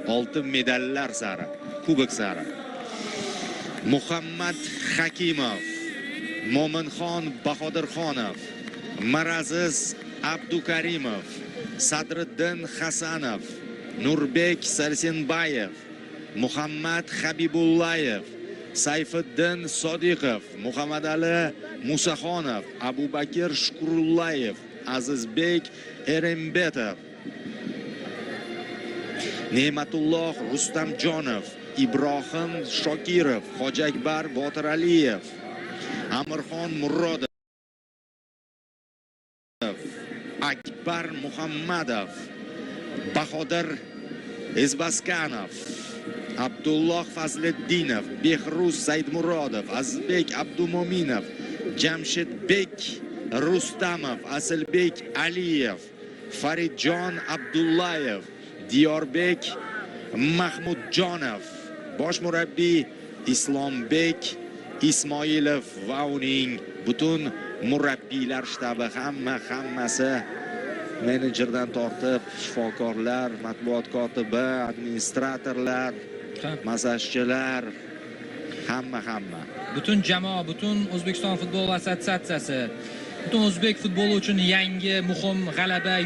oltin medallar sari, kubok sari. Muhammad Hakimov, Mo'minxon Bahodirxonov, Miraziz Abdukarimov, Sadriddin Hasanov, Nurbek Sarsenbayev, Muhammad Habibullayev, Sayfiddin Sodiqov, Muhammadali Musaxonov, Abubakir Shukurullayev, Azizbek Erembetov, Ne'matulloh Rustamjonov, Ibrohim Shokirov, Hojiakbar Botiraliyev, Amirxon Murodov, Akbar Muhammadov, Bahodir Ezbaskanov, Abdulloh Fazliddinov, Behruz Saidmurodov, Azizbek Abdumominov, Jamshidbek Rustamov, Asilbek Aliyev, Faridjon Abdullayev, Diyorbek Mahmudjonov, bosh murabbiy Islombek Ismoilov va uning butun murabbiylar shtabi hammasi menejerdan tortib shifokorlar, matbuot kotibi, administratorlar, masajchilar, hamma. Butun jamoa, butun O'zbekiston futbol assotsiatsiyasi, butun o'zbek futboli uchun yangi muhim g'alaba